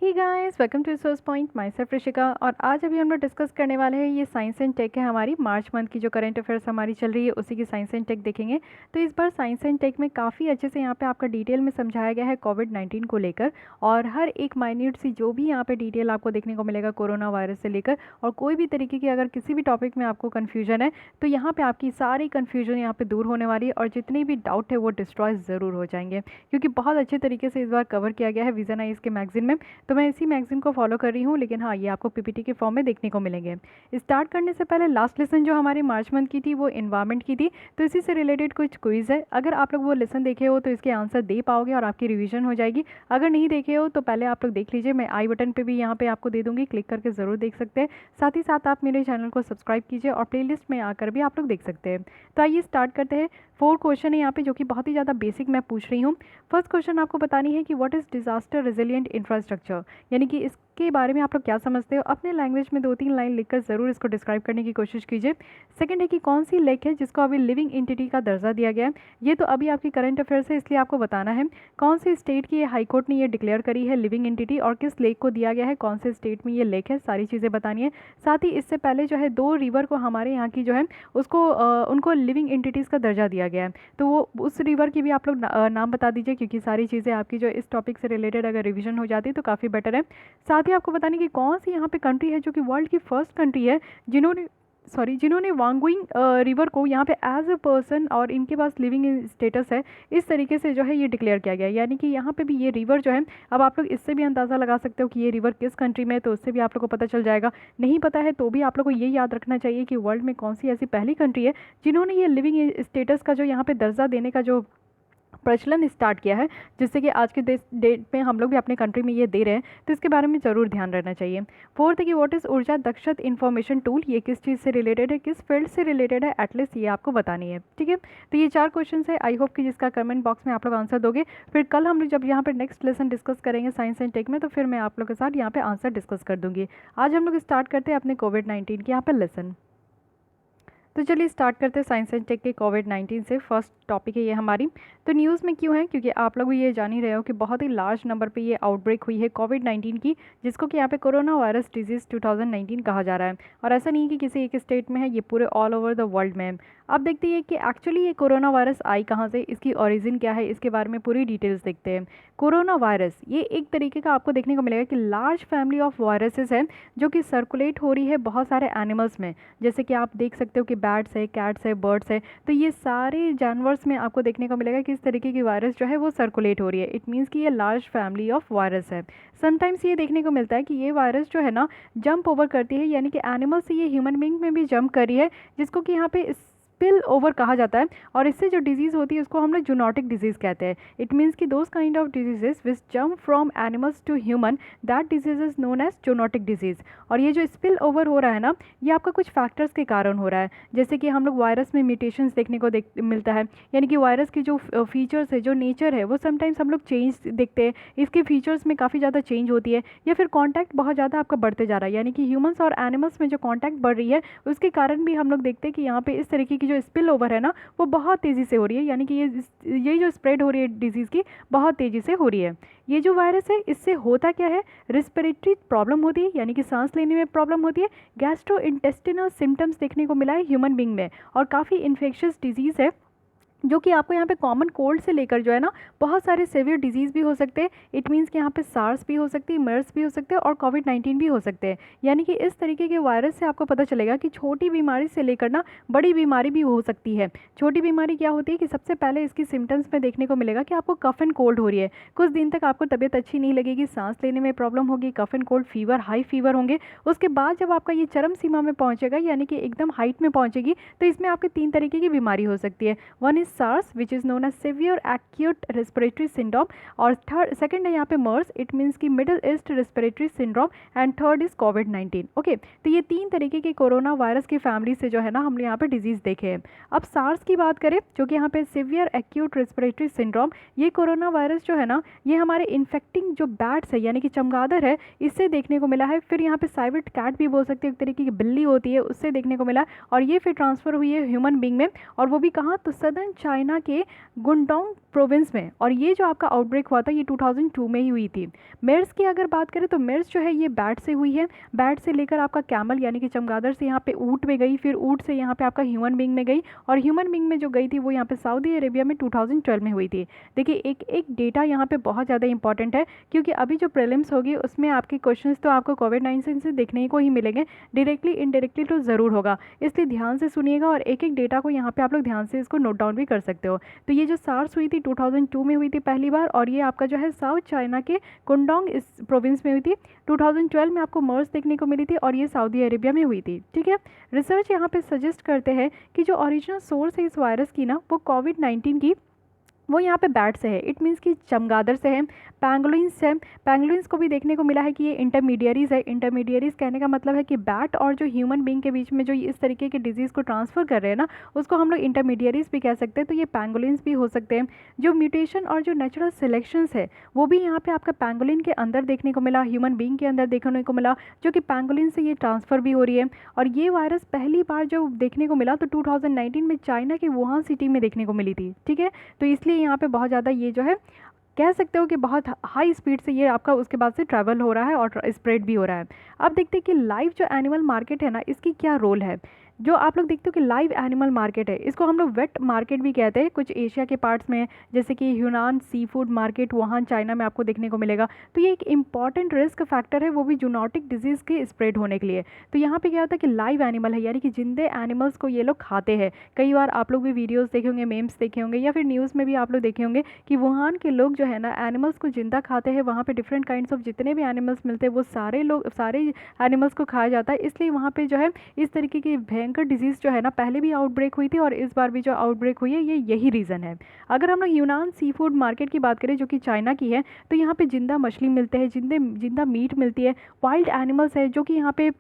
Hey guys, welcome to source point. Myself Rishika. और आज अभी हम लोग डिस्कस करने वाले हैं ये साइंस एंड टेक है। हमारी मार्च मंथ की जो करंट अफेयर्स हमारी चल रही है उसी की साइंस एंड टेक देखेंगे। तो इस बार साइंस एंड टेक में काफ़ी अच्छे से यहाँ पे आपका डिटेल में समझाया गया है कोविड-19 को लेकर, और हर एक माइन्यूट सी जो भी यहाँ पे डिटेल आपको देखने को मिलेगा कोरोना वायरस से लेकर। और कोई भी तरीके की अगर किसी भी टॉपिक में आपको कन्फ्यूजन है तो यहाँ पर आपकी सारी कन्फ्यूजन यहाँ पर दूर होने वाली है, और जितने भी डाउट है वो डिस्ट्रॉय ज़रूर हो जाएंगे, क्योंकि बहुत अच्छे तरीके से इस बार कवर किया गया है विजन आइज के मैगजीन में। तो मैं इसी मैगजीन को फॉलो कर रही हूँ, लेकिन हाँ, ये आपको पीपीटी के फॉर्म में देखने को मिलेंगे। स्टार्ट करने से पहले लास्ट लेसन जो हमारी मार्च मंथ की थी वो इन्वायरमेंट की थी, तो इसी से रिलेटेड कुछ क्विज है। अगर आप लोग वो लेसन देखे हो तो इसके आंसर दे पाओगे और आपकी रिवीजन हो जाएगी। अगर नहीं देखे हो तो पहले आप लोग देख लीजिए, मैं आई बटन पर भी यहाँ पे आपको दे दूँगी, क्लिक करके ज़रूर देख सकते हैं। साथ ही साथ आप मेरे चैनल को सब्सक्राइब कीजिए और प्लेलिस्ट में आकर भी आप लोग देख सकते हैं। तो आइए स्टार्ट करते हैं। 4 क्वेश्चन है यहाँ पे जो कि बहुत ही ज़्यादा बेसिक मैं पूछ रही हूँ। फर्स्ट क्वेश्चन आपको बतानी है कि what is disaster resilient infrastructure, यानी कि इसके बारे में आप लोग क्या समझते हो। अपने लैंग्वेज में 2-3 लाइन लिखकर ज़रूर इसको डिस्क्राइब करने की कोशिश कीजिए। सेकंड है कि कौन सी लेक है जिसको अभी लिविंग एंटिटी का दर्जा दिया गया है। ये तो अभी आपकी करंट अफेयर्स है, इसलिए आपको बताना है कौन सी स्टेट की ये हाईकोर्ट ने ये डिक्लेयर करी है लिविंग एंटिटी, और किस लेक को दिया गया है, कौन से स्टेट में ये लेक है, सारी चीज़ें बतानी है। साथ ही इससे पहले जो है 2 रिवर को हमारे यहाँ की जो है उसको उनको लिविंग एंटिटीज़ का दर्जा दिया गया है, तो वो उस रिवर की भी आप लोग नाम बता दीजिए, क्योंकि सारी चीज़ें आपकी जो इस टॉपिक से रिलेटेड अगर रिवीजन हो जाती है तो काफ़ी बेटर है। साथ ही आपको बताने कि कौन सी यहाँ पे कंट्री है जो कि वर्ल्ड की फर्स्ट कंट्री है जिन्होंने वांगुइंग रिवर को यहाँ पे एज अ पर्सन और इनके पास लिविंग स्टेटस है, इस तरीके से जो है ये डिक्लेयर किया गया है। यानी कि यहाँ पे भी ये रिवर जो है, अब आप लोग इससे भी अंदाज़ा लगा सकते हो कि ये रिवर किस कंट्री में है, तो उससे भी आप लोग को पता चल जाएगा। नहीं पता है तो भी आप लोग को ये याद रखना चाहिए कि वर्ल्ड में कौन सी ऐसी पहली कंट्री है जिन्होंने ये लिविंग स्टेटस का जो यहाँ पे दर्जा देने का जो प्रचलन स्टार्ट किया है, जिससे कि आज के डेट में हम लोग भी अपने कंट्री में ये दे रहे हैं, तो इसके बारे में ज़रूर ध्यान रहना चाहिए। फोर्थ है कि व्हाट इज़ ऊर्जा दक्षत इन्फॉर्मेशन टूल, ये किस चीज़ से रिलेटेड है, किस फील्ड से रिलेटेड है, एटलीस्ट ये आपको बतानी है। ठीक है, तो ये 4 क्वेश्चन है। आई होप कि जिसका कमेंट बॉक्स में आप लोग आंसर दोगे। फिर कल हम लोग जब यहाँ पर नेक्स्ट लेसन डिस्कस करेंगे साइंस एंड टेक में, तो फिर मैं आप लोग के साथ यहाँ पर आंसर डिस्कस कर दूँगी। आज हम लोग स्टार्ट करते हैं अपने कोविड-19 के यहाँ पर लेसन। तो चलिए स्टार्ट करते हैं साइंस एंड टेक के कोविड-19 से। फर्स्ट टॉपिक है ये हमारी। तो न्यूज़ में क्यों है, क्योंकि आप लोग ये जान ही रहे हो कि बहुत ही लार्ज नंबर पे ये आउटब्रेक हुई है कोविड-19 की, जिसको कि यहाँ पे कोरोना वायरस डिजीज़ 2019 कहा जा रहा है। और ऐसा नहीं कि किसी एक स्टेट में है, ये पूरे ऑल ओवर द वर्ल्ड में है। अब देखते हैं कि एक्चुअली ये कोरोना वायरस आई कहाँ से, इसकी ओरिजिन क्या है, इसके बारे में पूरी डिटेल्स देखते हैं। कोरोना वायरस ये एक तरीके का आपको देखने को मिलेगा कि लार्ज फैमिली ऑफ वायरसेस है जो कि सर्कुलेट हो रही है बहुत सारे एनिमल्स में। जैसे कि आप देख सकते हो कि बैट्स है, कैट्स है, बर्ड्स है, तो ये सारे जानवर्स में आपको देखने को मिलेगा कि इस तरीके की वायरस जो है वो सर्कुलेट हो रही है। इट मीन्स कि ये लार्ज फैमिली ऑफ वायरस है। समटाइम्स ये देखने को मिलता है कि ये वायरस जो है ना जंप ओवर करती है, यानी कि एनिमल से ये ह्यूमन बींग में भी जंप कर रही है, जिसको कि यहाँ पे स्पिल ओवर कहा जाता है। और इससे जो डिजीज़ होती है उसको हम लोग जूनोटिक डिजीज़ कहते हैं। इट मीन्स कि those kind of diseases which jump from animals to human, that disease is known as zoonotic disease. और ये जो स्पिल ओवर हो रहा है ना, ये आपका कुछ फैक्टर्स के कारण हो रहा है। जैसे कि हम लोग वायरस में म्यूटेशंस देखने को मिलता है, यानी कि वायरस की जो फीचर्स है, जो नेचर है, वो समटाइम्स हम लोग चेंज देखते हैं। इसके फीचर्स में काफ़ी ज़्यादा चेंज होती है, या फिर कॉन्टैक्ट बहुत ज़्यादा आपका बढ़ते जा रहा है, यानी कि ह्यूमन्स और एनिमल्स में जो कॉन्टैक्ट बढ़ रही है उसके कारण भी हम लोग देखते हैं कि यहाँ पे इस तरीके की जो स्पिल ओवर है ना वो बहुत तेज़ी से हो रही है। यानी कि ये जो स्प्रेड हो रही है डिजीज़ की बहुत तेज़ी से हो रही है। ये जो वायरस है इससे होता क्या है, रिस्पिरेटरी प्रॉब्लम होती है, यानी कि सांस लेने में प्रॉब्लम होती है। गैस्ट्रो इंटेस्टिनल सिम्टम्स देखने को मिला है ह्यूमन बींग में, और काफ़ी इन्फेक्शियस डिजीज़ है जो कि आपको यहाँ पे कॉमन कोल्ड से लेकर जो है ना बहुत सारे सेवियर डिजीज़ भी हो सकते हैं। इट मीन्स कि यहाँ पे सार्स भी हो सकती है, मर्स भी हो सकते हैं, और कोविड-19 भी हो सकते हैं। यानी कि इस तरीके के वायरस से आपको पता चलेगा कि छोटी बीमारी से लेकर ना बड़ी बीमारी भी हो सकती है। छोटी बीमारी क्या होती है कि सबसे पहले इसकी सिम्टम्स में देखने को मिलेगा कि आपको कफ एंड कोल्ड हो रही है, कुछ दिन तक आपको तबीयत अच्छी नहीं लगेगी, सांस लेने में प्रॉब्लम होगी, cough and cold, fever, high fever होंगे। उसके बाद जब आपका ये चरम सीमा में पहुँचेगा, यानी कि एकदम हाइट में पहुँचेगी, तो इसमें आपके 3 तरीके की बीमारी हो सकती है। One is SARS which is known as severe acute respiratory syndrome, और सेकंड है यहाँ पे मर्स, इट मीन्स कि Middle East respiratory syndrome, and third is कोविड-19। ओके, तो ये 3 तरीके के कोरोना वायरस की फैमिली से जो है ना हमने यहाँ पे डिजीज़ देखे हैं। अब सार्स की बात करें, जो कि यहाँ पे सिवियर एक्यूट रेस्पिरेटरी सिंड्रोम, ये कोरोना वायरस जो है ना ये हमारे इन्फेक्टिंग जो बैट्स है, यानी कि चमगादड़ है, इससे देखने को मिला है। फिर यहाँ पे साइविट कैट भी बोल सकते हैं, एक तरीके की बिल्ली होती है, उससे देखने को मिला, और ये फिर ट्रांसफ़र हुई है ह्यूमन बींग में, और वो भी कहाँ, तो सदर्न चाइना के गुंडोंग प्रोविंस में, और ये जो आपका आउटब्रेक हुआ था ये 2002 में ही हुई थी। मेर्स की अगर बात करें तो मेर्स जो है ये बैट से हुई है, बैट से लेकर आपका कैमल यानी कि चमगादड़ से यहाँ पे ऊँट में गई, फिर ऊँट से यहाँ पे आपका ह्यूमन बींग में गई, और ह्यूमन बींग में जो गई थी वो यहाँ पे सऊदी अरेबिया में 2012 में हुई थी। देखिए एक एक डेटा यहाँ पे बहुत ज़्यादा इंपॉर्टेंट है, क्योंकि अभी जो प्रीलिम्स होगी उसमें आपके क्वेश्चंस तो आपको कोविड-19 से देखने को ही मिलेंगे, डायरेक्टली इनडायरेक्टली तो ज़रूर होगा, इसलिए ध्यान से सुनिएगा और एक एक डेटा को यहाँ पे आप लोग ध्यान से इसको नोट डाउन भी कर सकते हो। तो ये जो सार्स हुई थी 2002 में हुई थी पहली बार, और ये आपका जो है साउथ चाइना के गुंडोंग इस प्रोविंस में हुई थी। 2012 में आपको मर्स देखने को मिली थी और ये सऊदी अरेबिया में हुई थी। ठीक है, रिसर्च यहाँ पे सजेस्ट करते हैं कि जो ओरिजिनल सोर्स है इस वायरस की ना वो कोविड-19 की वो यहाँ पे बैट से है, इट मीन्स कि चमगादड़ से है, पैंगोलिन्स से। पैंगोलिन्स को भी देखने को मिला है कि ये इंटरमीडियरीज है। इंटरमीडियरीज कहने का मतलब है कि बैट और जो ह्यूमन बींग के बीच में जो इस तरीके के डिजीज़ को ट्रांसफ़र कर रहे हैं ना, उसको हम लोग इंटरमीडियरीज भी कह सकते हैं, तो ये पैंगोलिन्स भी हो सकते हैं। जो म्यूटेशन और जो नेचुरल सिलेक्शंस है वो भी यहाँ पे आपका पैंगोलिन के अंदर देखने को मिला, ह्यूमन बींग के अंदर देखने को मिला, जो कि पैंगोलिन से ये ट्रांसफ़र भी हो रही है। और ये वायरस पहली बार जो देखने को मिला तो 2019 में चाइना की वुहान सिटी में देखने को मिली थी। ठीक है, तो इसलिए यहाँ पे बहुत ज़्यादा ये जो है कह सकते हो कि बहुत हाई स्पीड से ये आपका उसके बाद से ट्रैवल हो रहा है और स्प्रेड भी हो रहा है। अब देखते हैं कि लाइव जो एनिमल मार्केट है ना इसकी क्या रोल है। जो आप लोग देखते हो कि लाइव एनिमल मार्केट है, इसको हम लोग वेट मार्केट भी कहते हैं कुछ एशिया के पार्ट्स में, जैसे कि ह्यूनान sea food market Wuhan China में आपको देखने को मिलेगा। तो ये एक इंपॉर्टेंट रिस्क फैक्टर है, वो भी जूनोटिक डिजीज़ के स्प्रेड होने के लिए। तो यहाँ पे क्या होता है कि लाइव एनिमल है, यानी कि जिंदे एनिमल्स को ये लोग खाते हैं। कई बार आप लोग भी वीडियोज़ देखे होंगे, मेम्स देखे होंगे, या फिर न्यूज़ में भी आप लोग देखे होंगे कि वुहान के लोग जो है ना एनिमल्स को जिंदा खाते हैं। वहाँ पे डिफरेंट काइंड्स ऑफ जितने भी एनिमल्स मिलते हैं वो सारे एनिमल्स को खाया जाता है, इसलिए वहाँ पे जो है इस तरीके की भयंकर डिजीज़ जो है ना पहले भी आउटब्रेक हुई थी और इस बार भी जो आउटब्रेक हुई है ये यही रीज़न है। अगर हम लोग यूनान सी फूड मार्केट की बात करें जो कि चाइना की है, तो यहाँ पे जिंदा मछली मिलते हैं, जिंदा मीट मिलती है, वाइल्ड एनिमल्स है जो कि यहाँ पे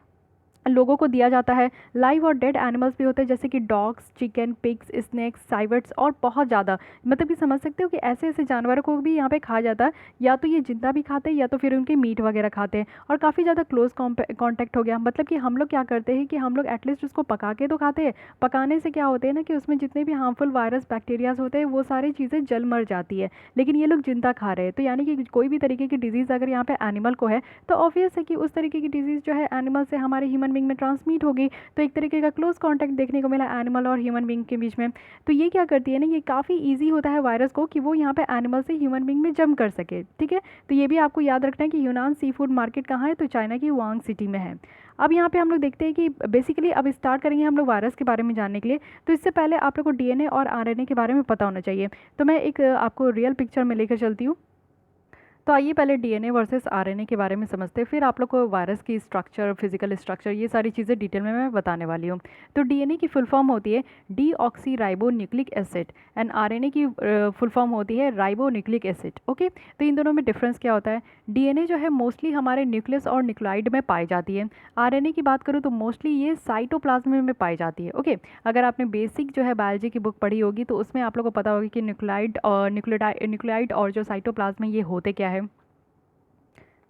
लोगों को दिया जाता है। लाइव और डेड एनिमल्स भी होते हैं जैसे कि डॉग्स, चिकन, पिग्स, स्नैक्स, साइवर्ट्स और बहुत ज़्यादा, मतलब कि समझ सकते हो कि ऐसे ऐसे जानवरों को भी यहाँ पे खाया जाता है। या तो ये जिंदा भी खाते हैं या तो फिर उनके मीट वगैरह खाते हैं। और काफ़ी ज़्यादा क्लोज कॉन्टैक्ट हो गया, मतलब कि हम लोग क्या करते हैं कि हम लोग एटलीस्ट उसको पका के तो खाते हैं। पकाने से क्या होते हैं ना कि उसमें जितने भी हार्मफुल वायरस बैक्टीरियाज होते हैं वो सारी चीज़ें जल मर जाती है, लेकिन ये लोग जिंदा खा रहे हैं। तो यानी कि कोई भी तरीके की डिजीज़ अगर यहाँ पे एनिमल को है तो ऑब्वियस है कि उस तरीके की डिजीज़ जो है एनिमल से हमारे ह्यूमन बींग में ट्रांसमिट होगी। तो एक तरीके का क्लोज कांटेक्ट देखने को मिला एनिमल और ह्यूमन बींग के बीच में। तो ये क्या करती है ना, ये काफ़ी इजी होता है वायरस को कि वो यहाँ पे एनिमल से ह्यूमन बींग में जम कर सके। ठीक है, तो ये भी आपको याद रखना है कि यूनान सी फूड मार्केट कहाँ है, तो चाइना की वुहान सिटी में है। अब यहाँ पे हम लोग देखते हैं कि बेसिकली अब स्टार्ट करेंगे हम लोग वायरस के बारे में जानने के लिए। तो इससे पहले आप लोग को डीएनए और आरएनए के बारे में पता होना चाहिए। तो मैं एक आपको रियल पिक्चर में लेकर चलती हूँ। तो आइए पहले डीएनए वर्सेस आरएनए के बारे में समझते हैं, फिर आप लोग को वायरस की स्ट्रक्चर, फिजिकल स्ट्रक्चर, ये सारी चीज़ें डिटेल में मैं बताने वाली हूँ। तो डीएनए की फुल फॉर्म होती है डीऑक्सीराइबोन्यूक्लिक एसिड एंड आरएनए की फुल फॉर्म होती है राइबोन्यूक्लिक एसिड। ओके, तो इन दोनों में डिफरेंस क्या होता है। डीएनए जो है मोस्टली हमारे न्यूक्लियस और न्यूक्लाइड में पाई जाती है। आरएनए की बात करूँ तो मोस्टली ये साइटोप्लाज्म में पाई जाती है। ओके, अगर आपने बेसिक जो है बायोलॉजी की बुक पढ़ी होगी तो उसमें आप लोग को पता होगी कि न्यूक्लियाइड और जो साइटोप्लाज्म ये होते क्या है।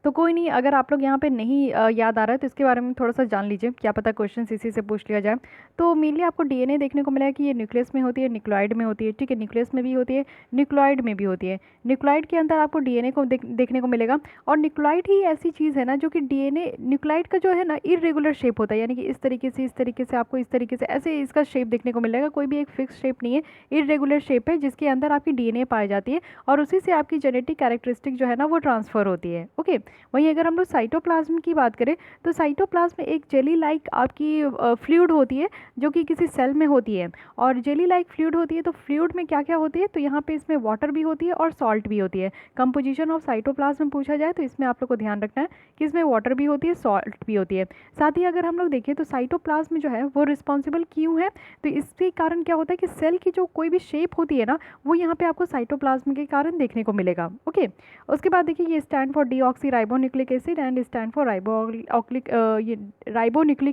तो कोई नहीं, अगर आप लोग यहाँ पे नहीं याद आ रहा है तो इसके बारे में थोड़ा सा जान लीजिए, क्या पता क्वेश्चन इसी से पूछ लिया जाए। तो मेनली आपको डीएनए देखने को मिला है कि ये न्यूक्लियस में होती है, न्यूक्लियोइड में होती है। ठीक है, न्यूक्लियस में भी होती है, न्यूक्लियोइड में भी होती है। न्यूक्लियोइड के अंदर आपको डीएनए को देखने को मिलेगा। और न्यूक्लियोइड ही ऐसी चीज़ है ना जो कि डीएनए न्यूक्लियोइड का जो है ना इरेगुलर शेप होता है, यानी कि इस तरीके से आपको इस तरीके से ऐसे इसका शेप देखने को मिलेगा। कोई भी एक फिक्स शेप नहीं है, इरेगुलर शेप है जिसके अंदर आपकी डीएनए पाई जाती है और उसी से आपकी जेनेटिक कैरेक्टरिस्टिक जो है ना वो ट्रांसफ़र होती है। ओके, वहीं अगर हम लोग साइटोप्लाज्म की बात करें तो साइटोप्लाज्म एक जेली लाइक आपकी फ्लूइड होती है जो कि किसी सेल में होती है। और जेली लाइक फ्लूइड होती है, तो फ्लूइड में क्या क्या होती है, तो यहाँ पे इसमें वाटर भी होती है और सॉल्ट भी होती है। कंपोजिशन ऑफ साइटोप्लाज्म पूछा जाए तो इसमें आप लोग को ध्यान रखना है कि इसमें वाटर भी होती है, सॉल्ट भी होती है। साथ ही अगर हम लोग देखें तो साइटोप्लाज्म जो है वो रिस्पॉन्सिबल क्यों है, तो इसके कारण क्या होता है कि सेल की जो कोई भी शेप होती है ना वो यहाँ पे आपको साइटोप्लाज्म के कारण देखने को मिलेगा। ओके, उसके बाद देखिए ये stand for deoxyribonucleic acid and stand for ribonucleic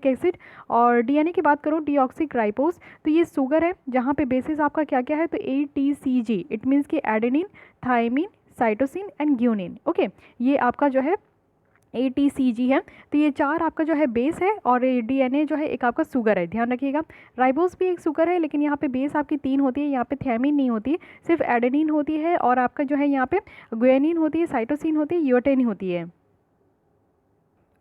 acid. और डीएनए की बात करूँ डीऑक्सिक राइबोस, तो ये शुगर है जहाँ पे बेसिस आपका क्या क्या है, तो ATCG, इट मीन्स कि adenine, thymine, cytosine and guanine. Okay, ये आपका जो है ATCG है। तो ये 4 आपका जो है बेस है और DNA जो है एक आपका शुगर है, ध्यान रखिएगा। राइबोस भी एक शुगर है, लेकिन यहाँ पे बेस आपकी 3 होती है, यहाँ पे थैमिन नहीं होती है, सिर्फ एडेनिन होती है और आपका जो है यहाँ पे ग्वानिन होती है, साइटोसिन होती है, यूरेटिन होती है।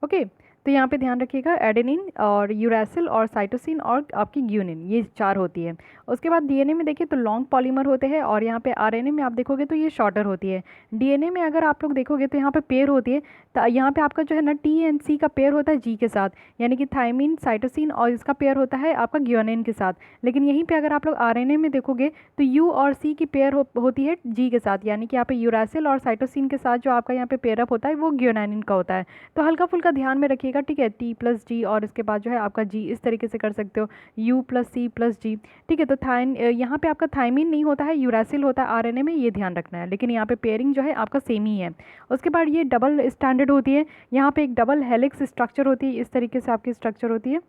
ओके, तो यहाँ पे ध्यान रखिएगा, एडेनिन और यूरेसिल और साइटोसिन और आपकी ग्यूनिन, ये 4 होती है। उसके बाद DNA में देखिए तो लॉन्ग पॉलीमर होते हैं और यहाँ पे RNA में आप देखोगे तो ये शॉर्टर होती है। DNA में अगर आप लोग देखोगे तो यहाँ पे पेयर होती है, तो यहाँ पे आपका जो है ना T एंड C का पेयर होता है G के साथ, यानी कि थायमिन, साइटोसिन, और इसका पेयर होता है आपका ग्यूनिन के साथ। लेकिन यहीं पे अगर आप लोग RNA में देखोगे तो U और C की पेयर होती है G के साथ, यानी कि यहाँ पे यूरासिल और साइटोसिन के साथ जो आपका यहाँ पे पेयरअप होता है वो ग्यूनिन का होता है। तो हल्का फुल्का ध्यान में रखिएगा, ठीक है। T+G और इसके बाद जो है आपका G, इस तरीके से कर सकते हो, U+C+G, ठीक है। तो यहाँ पे आपका थायमिन नहीं होता है, यूरासिल होता है RNA में, ये ध्यान रखना है, लेकिन यहाँ पे पेयरिंग जो है आपका सेम ही है। उसके बाद ये डबल स्टैंडर्ड होती है, यहाँ पे एक डबल हेलिक्स स्ट्रक्चर होती है, इस तरीके से आपकी स्ट्रक्चर होती है।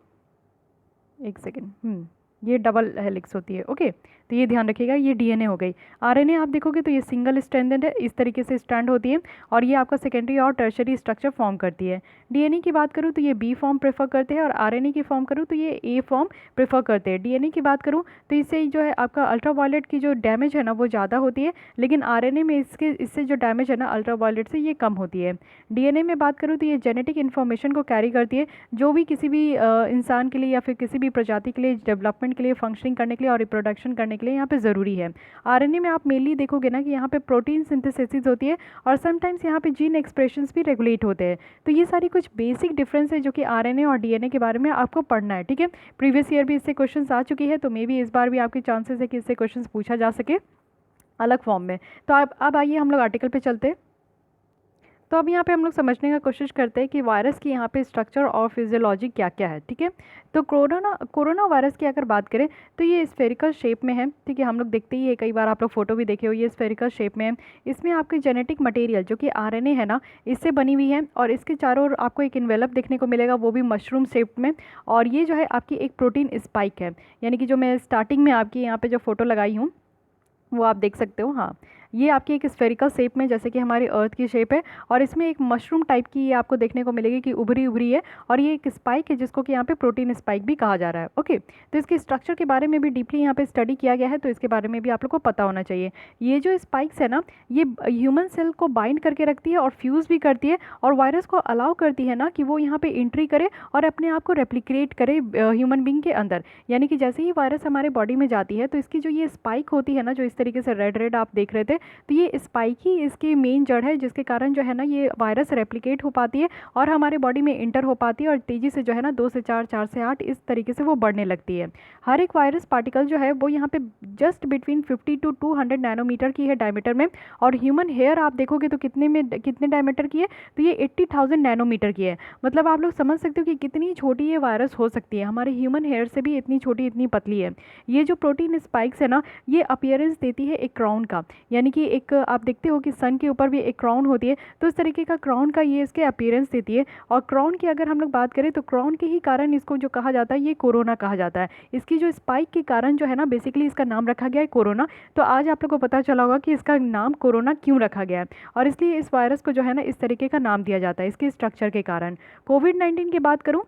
एक सेकेंड, ये डबल हेलिक्स होती है। ओके, तो ये ध्यान रखिएगा, ये DNA हो गई। RNA आप देखोगे तो ये सिंगल स्ट्रैंडेड है, इस तरीके से स्ट्रैंड होती है और ये आपका सेकेंडरी और टर्शरी स्ट्रक्चर फॉर्म करती है। DNA की बात करूँ तो ये B फॉर्म प्रेफर करते हैं और RNA की फॉर्म करूँ तो ये A फॉर्म प्रेफर करते हैं। DNA की बात करूँ तो इससे जो है आपका अल्ट्रावायलेट की जो डैमेज है ना वो ज़्यादा होती है, लेकिन RNA में इससे जो डैमेज है ना अल्ट्रावायलेट से, ये कम होती है। DNA में बात करूँ तो ये जेनेटिक इन्फॉर्मेशन को कैरी करती है, जो भी किसी भी इंसान के लिए या फिर किसी भी प्रजाति के लिए डेवलपमेंट के लिए, फंक्शनिंग करने के लिए और रिप्रोडक्शन करने के लिए यहाँ पे ज़रूरी है। RNA में आप मेनली देखोगे ना कि यहाँ पे प्रोटीन सिंथेसिस होती है और समटाइम्स यहाँ पे जीन एक्सप्रेशंस भी रेगुलेट होते हैं। तो ये सारी कुछ बेसिक डिफरेंस है जो कि RNA और DNA के बारे में आपको पढ़ना है, ठीक है। प्रीवियस ईयर भी इससे क्वेश्चन आ चुकी है, तो मे बी इस बार भी आपके चांसेस है कि इससे क्वेश्चन पूछा जा सके अलग फॉर्म में। तो अब आइए हम लोग आर्टिकल पे चलते हैं। तो अब यहाँ पे हम लोग समझने का कोशिश करते हैं कि वायरस की यहाँ पे स्ट्रक्चर और फिजियोलॉजी क्या क्या है, ठीक है। तो कोरोना वायरस की अगर बात करें तो ये स्फेरिकल शेप में है, ठीक है। हम लोग देखते ही है, कई बार आप लोग फोटो भी देखे हो, ये स्फेरिकल शेप में है। इसमें आपकी जेनेटिक मटेरियल जो कि RNA है ना, इससे बनी हुई है और इसके चारों ओर आपको एक इन्वेलप देखने को मिलेगा, वो भी मशरूम शेप में। और ये जो है आपकी एक प्रोटीन स्पाइक है, यानी कि जो मैं स्टार्टिंग में आपकी यहाँ पे जो फोटो लगाई हूँ वो आप देख सकते हो। हाँ, ये आपकी एक स्फेरिकल शेप में, जैसे कि हमारी अर्थ की शेप है, और इसमें एक मशरूम टाइप की ये आपको देखने को मिलेगी कि उभरी उभरी है, और ये एक स्पाइक है जिसको कि यहाँ पे प्रोटीन स्पाइक भी कहा जा रहा है। ओके, तो इसके स्ट्रक्चर के बारे में भी डीपली यहाँ पे स्टडी किया गया है, तो इसके बारे में भी आप लोग को पता होना चाहिए। ये जो स्पाइक्स है ना, ये ह्यूमन सेल को बाइंड करके रखती है और फ्यूज़ भी करती है, और वायरस को अलाउ करती है ना कि वो यहाँ पे एंट्री करे और अपने आप को रेप्लिकेट करे ह्यूमन बींग के अंदर। यानी कि जैसे ही वायरस हमारे बॉडी में जाती है तो इसकी जो ये स्पाइक होती है ना, जो इस तरीके से रेड रेड आप देख रहे थे, तो ये स्पाइक ही इसकी मेन जड़ है, जिसके कारण जो है ना ये वायरस रेप्लिकेट हो पाती है और हमारे बॉडी में इंटर हो पाती है, और तेज़ी से जो है ना 2 से 4, 4 से 8, इस तरीके से वो बढ़ने लगती है। हर एक वायरस पार्टिकल जो है वो यहाँ पे जस्ट बिटवीन 50 to 200 नैनोमीटर की है डायमीटर में, और ह्यूमन हेयर आप देखोगे तो कितने डायमीटर की है, तो ये 80,000 नैनोमीटर की है। मतलब आप लोग समझ सकते हो कि कितनी छोटी ये वायरस हो सकती है, हमारे ह्यूमन हेयर से भी इतनी छोटी, इतनी पतली है। ये जो प्रोटीन स्पाइक्स है ना, ये अपीयरेंस देती है एक क्राउन का, यानी कि एक आप देखते हो कि सन के ऊपर भी एक क्राउन होती है, तो इस तरीके का क्राउन का ये इसके अपीयरेंस देती है। और क्राउन की अगर हम लोग बात करें तो क्राउन के ही कारण इसको जो कहा जाता है, ये कोरोना कहा जाता है। इसकी जो स्पाइक के कारण जो है ना, बेसिकली इसका नाम रखा गया है कोरोना। तो आज आप लोग को पता चला होगा कि इसका नाम कोरोना क्यों रखा गया है, और इसलिए इस वायरस को जो है ना इस तरीके का नाम दिया जाता है इसके स्ट्रक्चर के कारण। कोविड-19 की बात करूँ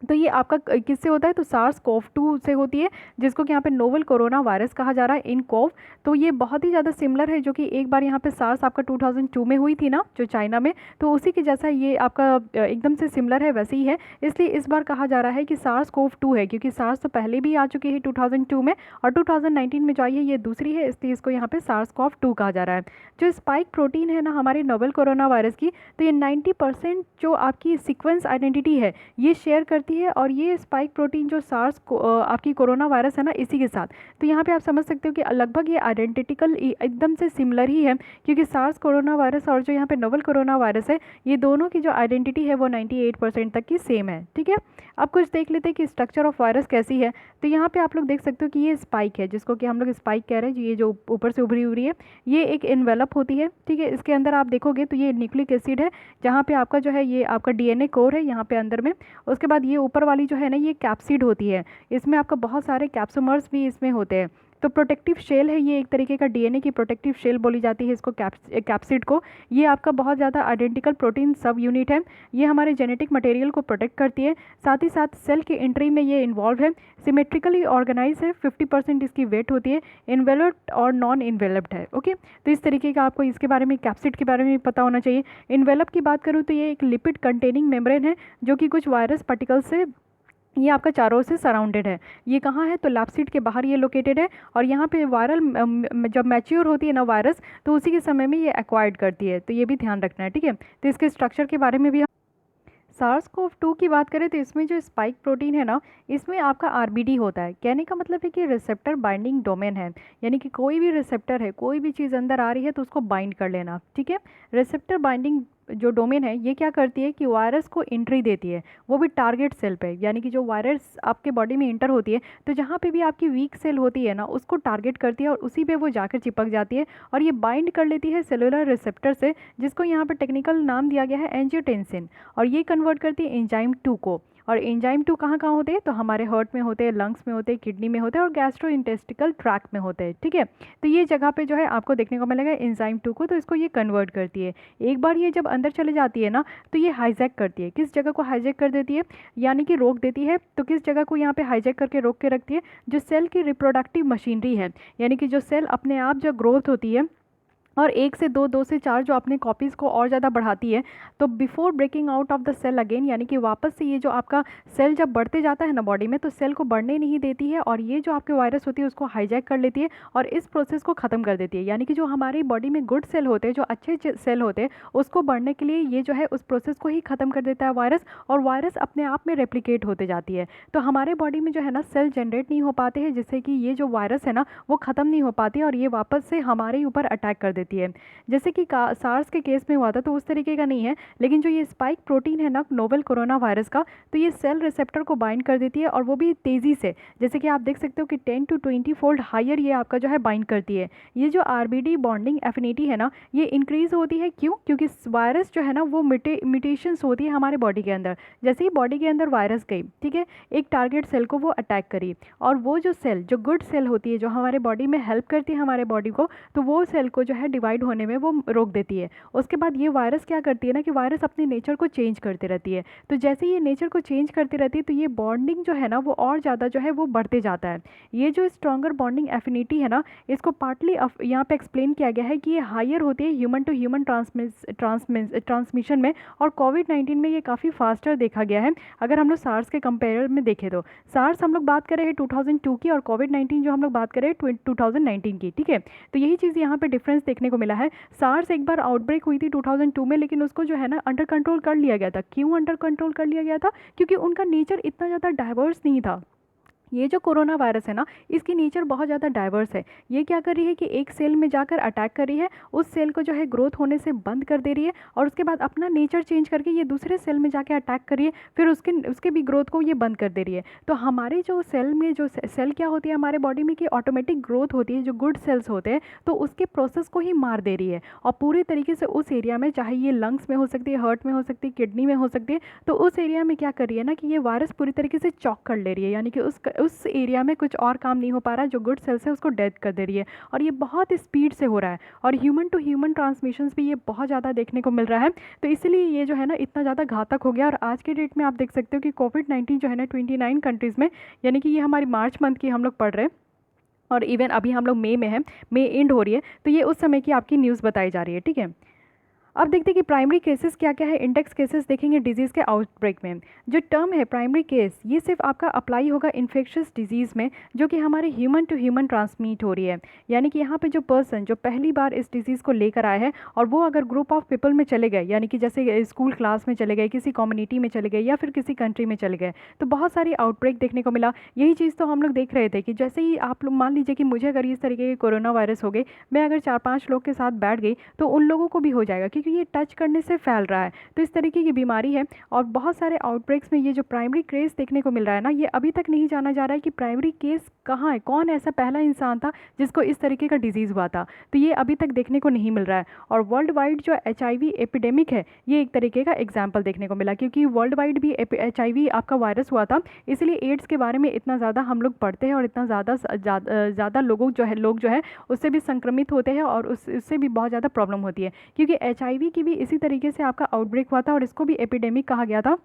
तो ये आपका किससे होता है, तो SARS-CoV-2 से होती है, जिसको कि यहाँ पे नोवल कोरोना वायरस कहा जा रहा है, इन कोव। तो ये बहुत ही ज़्यादा सिमिलर है, जो कि एक बार यहाँ पे सार्स आपका 2002 में हुई थी ना, जो चाइना में, तो उसी के जैसा ये आपका एकदम से सिमिलर है, वैसे ही है। इसलिए इस बार कहा जा रहा है कि SARS-CoV-2 है, क्योंकि सार्स तो पहले भी आ चुकी है 2002 में, और 2019 में जो आई है ये दूसरी है, इसलिए इसको यहाँ पे SARS-CoV-2 कहा जा रहा है। जो स्पाइक प्रोटीन है ना हमारे नोवल कोरोना वायरस की, तो ये 90% जो आपकी सीक्वेंस आइडेंटिटी है ये शेयर करती है, और ये स्पाइक प्रोटीन जो सार्स आपकी कोरोना वायरस है ना, इसी के साथ। तो यहाँ पे आप समझ सकते हो कि लगभग ये आइडेंटिकल एकदम से सिमिलर ही है, क्योंकि सार्स कोरोना वायरस और जो यहाँ पे नोवल कोरोना वायरस है, ये दोनों की जो आइडेंटिटी है वो 98% तक की सेम है, ठीक है। अब कुछ देख लेते हैं कि स्ट्रक्चर ऑफ वायरस कैसी है। तो यहाँ पे आप लोग देख सकते हो कि ये स्पाइक है, जिसको कि हम लोग स्पाइक कह रहे हैं, ये जो ऊपर से उभरी उभरी है, ये एक एनवेलप होती है, ठीक है। इसके अंदर आप देखोगे तो ये न्यूक्लिक एसिड है, जहाँ पे आपका जो है ये आपका DNA कोर है यहाँ पे अंदर में। उसके बाद ये ऊपर वाली जो है ना, ये कैप्सिड होती है, इसमें आपका बहुत सारे कैप्सोमर्स भी इसमें होते हैं, तो प्रोटेक्टिव शेल है, ये एक तरीके का डीएनए की प्रोटेक्टिव शेल बोली जाती है इसको, कैप्सिड को। ये आपका बहुत ज़्यादा आइडेंटिकल प्रोटीन सब यूनिट है, ये हमारे जेनेटिक मटेरियल को प्रोटेक्ट करती है, साथ ही साथ सेल की एंट्री में ये इन्वॉल्व है, सिमेट्रिकली ऑर्गेनाइज है, 50% इसकी वेट होती है, इन्वेलप्ड और नॉन इन्वेलप्ड है। ओके, तो इस तरीके का आपको इसके बारे में, कैप्सिड के बारे में पता होना चाहिए। इन्वेलप की बात करूँ तो ये एक लिपिड कंटेनिंग मेम्ब्रेन है जो कि कुछ वायरस पार्टिकल से ये आपका चारों ओर से सराउंडेड है। ये कहाँ है, तो लैप्सिड के बाहर ये लोकेटेड है, और यहाँ पे वायरल जब मैच्योर होती है ना वायरस, तो उसी के समय में ये एक्वायर्ड करती है, तो ये भी ध्यान रखना है, ठीक है। तो इसके स्ट्रक्चर के बारे में भी SARS-CoV-2 की बात करें तो इसमें जो स्पाइक प्रोटीन है ना, इसमें आपका आरबीडी होता है। कहने का मतलब है कि रिसेप्टर बाइंडिंग डोमेन है, यानी कि कोई भी रिसेप्टर है, कोई भी चीज़ अंदर आ रही है तो उसको बाइंड कर लेना, ठीक है। रिसेप्टर बाइंडिंग जो डोमेन है ये क्या करती है कि वायरस को एंट्री देती है, वो भी टारगेट सेल पे, यानी कि जो वायरस आपके बॉडी में इंटर होती है तो जहाँ पे भी आपकी वीक सेल होती है ना उसको टारगेट करती है और उसी पे वो जाकर चिपक जाती है और ये बाइंड कर लेती है सेलुलर रिसेप्टर से, जिसको यहाँ पर टेक्निकल नाम दिया गया है एंजियोटेंसिन, और ये कन्वर्ट करती है एंजाइम 2 को। और एंजाइम 2 कहाँ कहाँ होते हैं, तो हमारे हार्ट में होते हैं, लंग्स में होते हैं, किडनी में होते हैं और गैस्ट्रोइंटेस्टिकल ट्रैक में होते हैं, ठीक है। तो ये जगह पे जो है आपको देखने को मिलेगा एंजाइम 2 को, तो इसको ये कन्वर्ट करती है। एक बार ये जब अंदर चले जाती है ना तो ये हाईजैक करती है, किस जगह को हाईजैक कर देती है, यानी कि रोक देती है। तो किस जगह को यहाँ पे हाईजैक करके रोक के रखती है, जो सेल की रिप्रोडक्टिव मशीनरी है, यानी कि जो सेल अपने आप जो ग्रोथ होती है और 1 से 2, 2 से 4 जो अपने कॉपीज़ को और ज़्यादा बढ़ाती है, तो before breaking out of the cell again, यानी कि वापस से ये जो आपका सेल जब बढ़ते जाता है ना बॉडी में, तो सेल को बढ़ने नहीं देती है और ये जो आपके वायरस होती है उसको हाईजैक कर लेती है और इस प्रोसेस को ख़त्म कर देती है। यानी कि जो हमारी बॉडी में गुड सेल होते हैं, जो अच्छे सेल होते हैं, उसको बढ़ने के लिए ये जो है उस प्रोसेस को ही ख़त्म कर देता है वायरस, और वायरस अपने आप में रेप्लिकेट होते जाती है। तो हमारे बॉडी में जो है ना सेल जनरेट नहीं हो पाते हैं, जिससे कि ये जो वायरस है ना वो ख़त्म नहीं हो पाती और ये वापस से हमारे ऊपर अटैक कर देती है। जैसे कि सार्स के केस में हुआ था, तो उस तरीके का नहीं है, लेकिन जो ये स्पाइक प्रोटीन है ना नोवेल कोरोना वायरस का, तो ये सेल रिसेप्टर को बाइंड कर देती है और वो भी तेज़ी से, जैसे कि आप देख सकते हो कि 10 to 20 फोल्ड हायर ये आपका जो है बाइंड करती है। ये जो आरबीडी बॉन्डिंग एफिनिटी है ना ये इंक्रीज़ होती है, क्यों, क्योंकि वायरस जो है ना वो म्यूटेशंस होती है हमारे बॉडी के अंदर। जैसे ही बॉडी के अंदर वायरस गई, ठीक है, एक टारगेट सेल को वो अटैक करी, और वो जो सेल जो गुड सेल होती है, जो हमारे बॉडी में हेल्प करती है हमारे बॉडी को, तो वो सेल को जो है डिवाइड होने में वो रोक देती है। उसके बाद ये वायरस क्या करती है ना कि वायरस अपने नेचर को चेंज करती रहती है। तो जैसे ये नेचर को चेंज करती रहती है तो ये बॉन्डिंग जो है ना वो और ज़्यादा जो है वो बढ़ते जाता है। ये जो स्ट्रॉन्गर बॉन्डिंग एफिनिटी है ना, इसको पार्टली यहाँ पे एक्सप्लेन किया गया है कि ये हायर होती है ह्यूमन टू ह्यूमन ट्रांसमिशन में, और कोविड-19 में ये काफ़ी फास्टर देखा गया है। अगर हम लोग सार्स के कंपेयर में देखें तो सार्स हम लोग बात कर रहे हैं 2002 की, और कोविड-19 जो हम लोग बात कर रहे हैं 2019 की, ठीक है। तो यही चीज़ यहाँ पे डिफरेंस देखने को मिला है। सार्स एक बार आउटब्रेक हुई थी 2002 में, लेकिन उसको जो है ना अंडर कंट्रोल कर लिया गया था। क्यों अंडर कंट्रोल कर लिया गया था, क्योंकि उनका नेचर इतना ज़्यादा डाइवर्स नहीं था। ये जो कोरोना वायरस है ना इसकी नेचर बहुत ज़्यादा डाइवर्स है। ये क्या कर रही है कि एक सेल में जाकर अटैक कर रही है, उस सेल को जो है ग्रोथ होने से बंद कर दे रही है, और उसके बाद अपना नेचर चेंज करके ये दूसरे सेल में जाकर अटैक कर रही है, फिर उसके भी ग्रोथ को ये बंद कर दे रही है। तो हमारे जो सेल में जो सेल क्या होती है हमारे बॉडी में कि ऑटोमेटिक ग्रोथ होती है, जो गुड सेल्स होते हैं, तो उसके प्रोसेस को ही मार दे रही है और पूरी तरीके से उस एरिया में, चाहे ये लंग्स में हो सकती है, हार्ट में हो सकती है, किडनी में हो सकती है, तो उस एरिया में क्या कर रही है ना कि ये वायरस पूरी तरीके से चॉक कर ले रही है, यानी कि उस एरिया में कुछ और काम नहीं हो पा रहा है, जो गुड सेल्स है उसको डेथ कर दे रही है, और ये बहुत स्पीड से हो रहा है, और ह्यूमन टू ह्यूमन ट्रांसमिशंस भी ये बहुत ज़्यादा देखने को मिल रहा है। तो इसलिए ये जो है ना इतना ज़्यादा घातक हो गया, और आज के डेट में आप देख सकते हो कि कोविड-19 जो है ना 29 कंट्रीज़ में, यानी कि ये हमारी मार्च मंथ की हम लोग पढ़ रहे हैं, और इवन अभी हम लोग मई में हैं, मई एंड हो रही है, तो ये उस समय की आपकी न्यूज़ बताई जा रही है, ठीक है। अब देखते हैं कि प्राइमरी केसेस क्या क्या है, इंडेक्स केसेस देखेंगे डिजीज़ के आउटब्रेक में। जो टर्म है प्राइमरी केस, ये सिर्फ आपका अप्लाई होगा इन्फेक्शियस डिजीज़ में, जो कि हमारे ह्यूमन टू ह्यूमन ट्रांसमिट हो रही है। यानी कि यहाँ पे जो पर्सन जो पहली बार इस डिजीज़ को लेकर आए हैं, और वो अगर ग्रुप ऑफ पीपल में चले गए, यानी कि जैसे स्कूल क्लास में चले गए, किसी कम्युनिटी में चले गए, या फिर किसी कंट्री में चले गए, तो बहुत सारी आउटब्रेक देखने को मिला। यही चीज़ तो हम लोग देख रहे थे कि जैसे ही आप लोग मान लीजिए कि मुझे अगर इस तरीके के कोरोना वायरस हो गई, मैं अगर 4-5 लोग के साथ बैठ गई तो उन लोगों को भी हो जाएगा, क्योंकि क्योंकि ये टच करने से फैल रहा है। तो इस तरीके की बीमारी है और बहुत सारे आउटब्रेक्स में ये जो प्राइमरी केस देखने को मिल रहा है ना, ये अभी तक नहीं जाना जा रहा है कि प्राइमरी केस कहाँ है, कौन ऐसा पहला इंसान था जिसको इस तरीके का डिजीज़ हुआ था। तो ये अभी तक देखने को नहीं मिल रहा है। और वर्ल्ड वाइड जो HIV एपिडेमिक है, ये एक तरीके का एग्जाम्पल देखने को मिला, क्योंकि वर्ल्ड वाइड भी HIV आपका वायरस हुआ था, इसलिए एड्स के बारे में इतना ज़्यादा हम लोग पढ़ते हैं और इतना ज़्यादा लोग जो है उससे भी संक्रमित होते हैं और उससे भी बहुत ज़्यादा प्रॉब्लम होती है, क्योंकि HIV की भी इसी तरीके से आपका आउटब्रेक हुआ था और इसको भी एपिडेमिक कहा गया था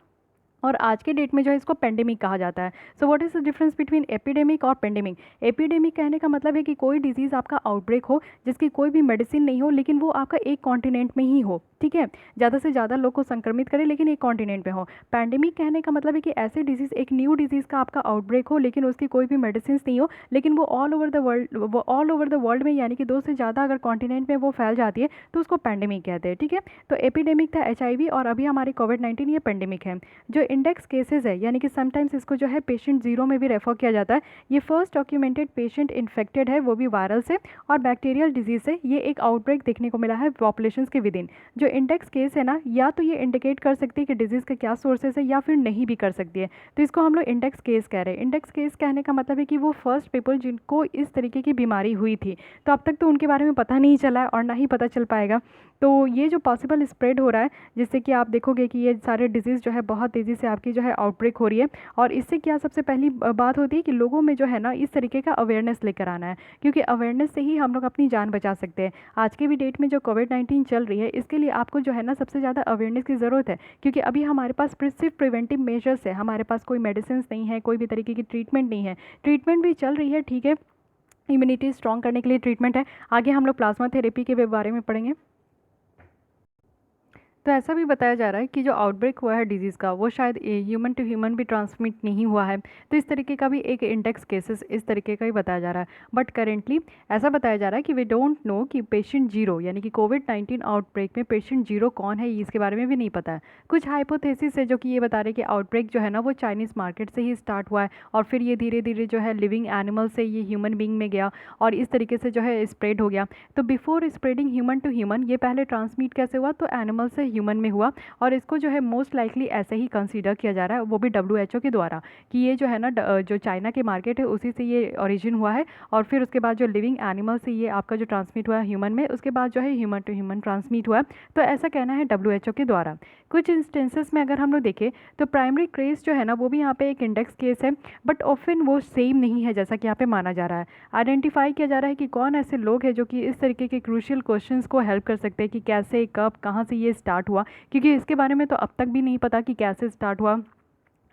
और आज के डेट में जो है इसको पेंडेमिक कहा जाता है। So what is the difference between epidemic और पेंडेमिक? एपिडेमिक कहने का मतलब है कि कोई डिजीज़ आपका आउटब्रेक हो जिसकी कोई भी मेडिसिन नहीं हो, लेकिन वो आपका एक कॉन्टिनेंट में ही हो, ठीक है, ज़्यादा से ज़्यादा लोग को संक्रमित करे लेकिन एक कॉन्टिनेंट में हो। पैंडेमिक कहने का मतलब है कि ऐसे डिजीज़, एक न्यू डिजीज़ का आपका आउटब्रेक हो लेकिन उसकी कोई भी मेडिसिन नहीं हो, लेकिन वो ऑल ओवर द वर्ल्ड में, यानी कि 2 से ज़्यादा अगर कॉन्टिनेंट में वो फैल जाती है तो उसको पैंडेमिक कहते हैं, ठीक है। तो एपिडेमिक था HIV और अभी हमारी कोविड-19 ये पेंडेमिक है। जो इंडेक्स केसेस है, यानी कि समटाइम्स इसको जो है पेशेंट जीरो में भी रेफर किया जाता है, ये फर्स्ट डॉक्यूमेंटेड पेशेंट इन्फेक्टेड है, वो भी वायरल से और बैक्टीरियल डिजीज से। ये एक आउटब्रेक देखने को मिला है पॉपुलेशन के विद इन। जो इंडेक्स केस है ना, या तो ये इंडिकेट कर सकती है कि डिजीज़ के क्या सोर्सेस है या फिर नहीं भी कर सकती है, तो इसको हम लोग इंडेक्स केस कह रहे हैं। इंडेक्स केस कहने का मतलब है कि वो फर्स्ट पीपल जिनको इस तरीके की बीमारी हुई थी, तो अब तक तो उनके बारे में पता नहीं चला है और ना ही पता चल पाएगा। तो ये जो पॉसिबल स्प्रेड हो रहा है, जिससे कि आप देखोगे कि ये सारे डिजीज़ जो है बहुत तेज़ी से आपकी जो है आउटब्रेक हो रही है, और इससे क्या सबसे पहली बात होती है कि लोगों में जो है ना इस तरीके का अवेयरनेस लेकर आना है, क्योंकि अवेयरनेस से ही हम लोग अपनी जान बचा सकते हैं। आज की भी डेट में जो कोविड-19 चल रही है, इसके लिए आपको जो है ना सबसे ज़्यादा अवेयरनेस की ज़रूरत है, क्योंकि अभी हमारे पास सिर्फ प्रिवेंटिव मेजर्स है, हमारे पास कोई मेडिसिन नहीं है, कोई भी तरीके की ट्रीटमेंट नहीं है। ट्रीटमेंट भी चल रही है, ठीक है, इम्यूनिटी स्ट्रॉन्ग करने के लिए ट्रीटमेंट है। आगे हम लोग प्लाज्मा थेरेपी के बारे में पढ़ेंगे। तो ऐसा भी बताया जा रहा है कि जो आउटब्रेक हुआ है डिजीज़ का, वो शायद ह्यूमन टू ह्यूमन भी ट्रांसमिट नहीं हुआ है, तो इस तरीके का भी एक इंडेक्स केसेस इस तरीके का ही बताया जा रहा है। बट करेंटली ऐसा बताया जा रहा है कि वी डोंट नो कि पेशेंट जीरो, यानी कि कोविड-19 आउटब्रेक में पेशेंट जीरो कौन है, इसके बारे में भी नहीं पता है। कुछ हाइपोथेसिस है जो कि ये बता रहे हैं कि आउटब्रेक जो है ना वो चाइनीज़ मार्केट से ही स्टार्ट हुआ है और फिर ये धीरे धीरे जो है लिविंग एनिमल से ये ह्यूमन बींग में गया और इस तरीके से जो है स्प्रेड हो गया। तो before spreading human to human, ये पहले ट्रांसमिट कैसे हुआ, तो एनिमल से ह्यूमन में हुआ, और इसको जो है मोस्ट लाइकली ऐसे ही कंसीडर किया जा रहा है, वो भी WHO के द्वारा, कि ये जो है ना जो चाइना के मार्केट है उसी से ये ओरिजिन हुआ है, और फिर उसके बाद जो लिविंग एनिमल से ये आपका जो ट्रांसमिट हुआ है ह्यूमन में, उसके बाद जो है ह्यूमन टू ह्यूमन ट्रांसमिट हुआ है। तो ऐसा कहना है WHO के द्वारा। कुछ इंस्टेंसेस में अगर हम लोग देखें तो प्राइमरी केस जो है ना वो भी यहाँ पे एक इंडेक्स केस है, बट ऑफन वो सेम नहीं है जैसा कि यहाँ पे माना जा रहा है। आइडेंटिफाई किया जा रहा है कि कौन ऐसे लोग हैं जो कि इस तरीके के क्रूशियल क्वेश्चंस को हेल्प कर सकते हैं कि कैसे, कब, कहाँ से ये स्टार्ट हुआ, क्योंकि इसके बारे में तो अब तक भी नहीं पता कि कैसे स्टार्ट हुआ,